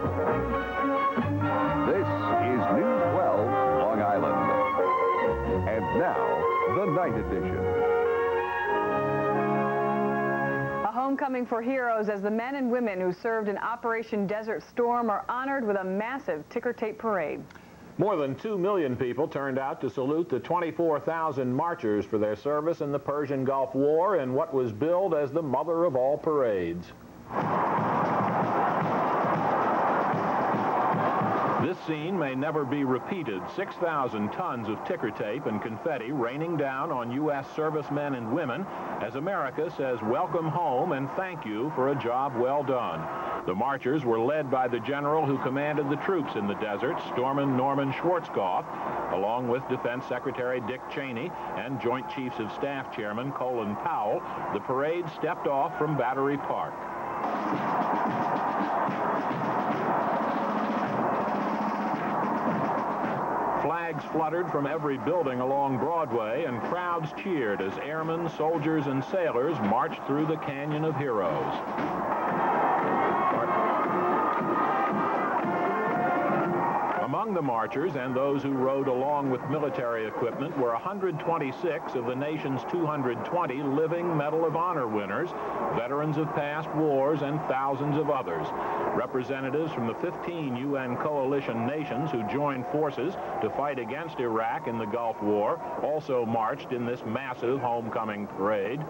This is News 12, Long Island. And now, the night edition. A homecoming for heroes as the men and women who served in Operation Desert Storm are honored with a massive ticker tape parade. More than 2 million people turned out to salute the 24,000 marchers for their service in the Persian Gulf War in what was billed as the mother of all parades. This scene may never be repeated. 6,000 tons of ticker tape and confetti raining down on U.S. servicemen and women as America says welcome home and thank you for a job well done. The marchers were led by the general who commanded the troops in the desert, Storeman Norman Schwarzkopf, along with Defense Secretary Dick Cheney and Joint Chiefs of Staff Chairman Colin Powell. The parade stepped off from Battery Park. Flags fluttered from every building along Broadway, and crowds cheered as airmen, soldiers, and sailors marched through the Canyon of Heroes. Among the marchers and those who rode along with military equipment were 126 of the nation's 220 living Medal of Honor winners, veterans of past wars, and thousands of others. Representatives from the 15 UN coalition nations who joined forces to fight against Iraq in the Gulf War also marched in this massive homecoming parade.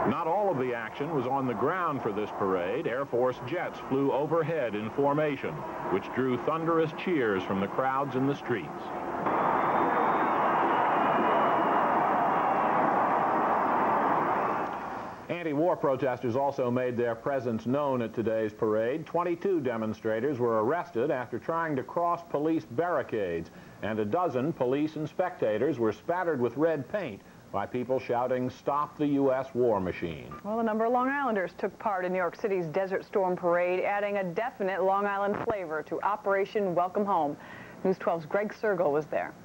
Not all of the action was on the ground for this parade. Air Force jets flew overhead in formation, which drew thunderous cheers from the crowds in the streets. Anti-war protesters also made their presence known at today's parade. 22 demonstrators were arrested after trying to cross police barricades, and a dozen police and spectators were spattered with red paint by people shouting, "Stop the U.S. war machine." Well, a number of Long Islanders took part in New York City's Desert Storm Parade, adding a definite Long Island flavor to Operation Welcome Home. News 12's Greg Sergel was there.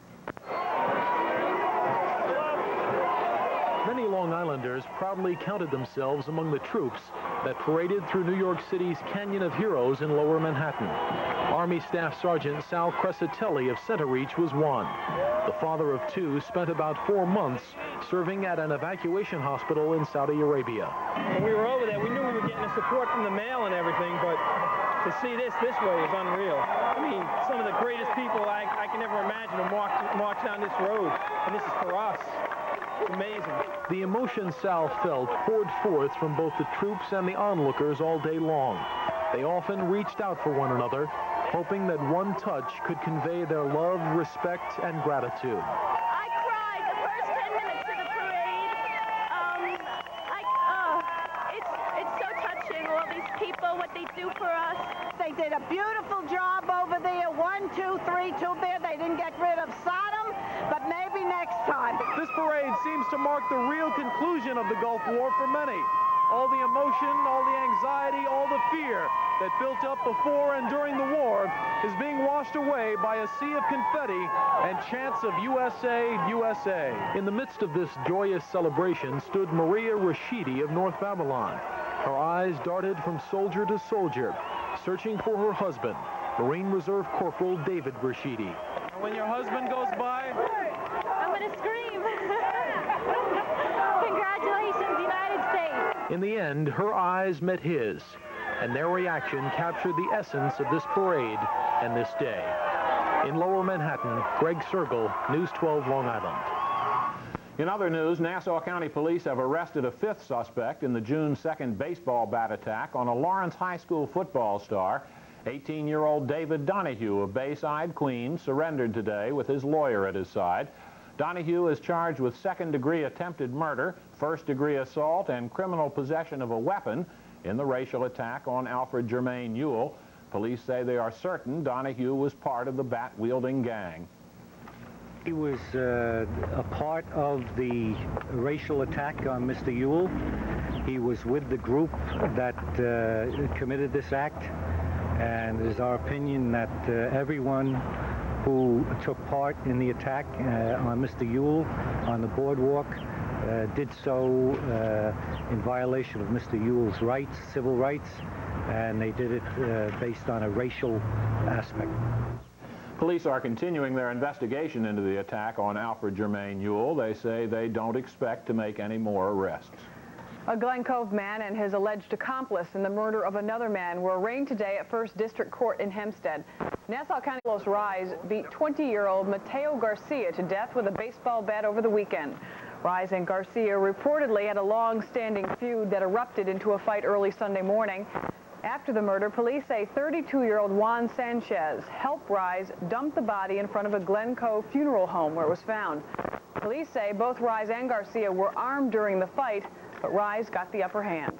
Many Long Islanders proudly counted themselves among the troops that paraded through New York City's Canyon of Heroes in Lower Manhattan. Army Staff Sergeant Sal Crescitelli of Center Reach was one. The father of two spent about 4 months serving at an evacuation hospital in Saudi Arabia. When we were over there, we knew we were getting the support from the mail and everything, but to see this way is unreal. I mean, some of the greatest people I can ever imagine have marched down this road, and this is for us. It's amazing. The emotion Sal felt poured forth from both the troops and the onlookers all day long. They often reached out for one another, hoping that one touch could convey their love, respect, and gratitude. I cried the first 10 minutes of the parade. It's so touching, all these people, what they do for us. They did a beautiful job over there. 1, 2, 3, too bad they didn't get rid of Sodom, but maybe next time. This parade seems to mark the real conclusion of the Gulf War for many. All the emotion, all the anxiety, all the fear that built up before and during the war is being washed away by a sea of confetti and chants of USA, USA. In the midst of this joyous celebration stood Maria Rashidi of North Babylon. Her eyes darted from soldier to soldier, searching for her husband, Marine Reserve Corporal David Rashidi. When your husband goes by, I'm going to scream. Congratulations, United States. In the end, her eyes met his, and their reaction captured the essence of this parade and this day. In Lower Manhattan, Greg Sergel, News 12, Long Island. In other news, Nassau County Police have arrested a 5th suspect in the June 2nd baseball bat attack on a Lawrence High School football star. 18-year-old David Donahue of Bayside, Queens, surrendered today with his lawyer at his side. Donahue is charged with 2nd-degree attempted murder, 1st-degree assault, and criminal possession of a weapon in the racial attack on Alfred Jermaine Ewell. Police say they are certain Donahue was part of the bat-wielding gang. He was a part of the racial attack on Mr. Ewell. He was with the group that committed this act, and it is our opinion that everyone who took part in the attack on Mr. Ewell on the boardwalk did so in violation of Mr. Ewell's rights, civil rights, and they did it based on a racial aspect. Police are continuing their investigation into the attack on Alfred Jermaine Ewell. They say they don't expect to make any more arrests. A Glen Cove man and his alleged accomplice in the murder of another man were arraigned today at First District Court in Hempstead. Nassau County Los Rise beat 20-year-old Mateo Garcia to death with a baseball bat over the weekend. Rise and Garcia reportedly had a long-standing feud that erupted into a fight early Sunday morning. After the murder, police say 32-year-old Juan Sanchez helped Rise dump the body in front of a Glen Cove funeral home where it was found. Police say both Rise and Garcia were armed during the fight, but Rise got the upper hand.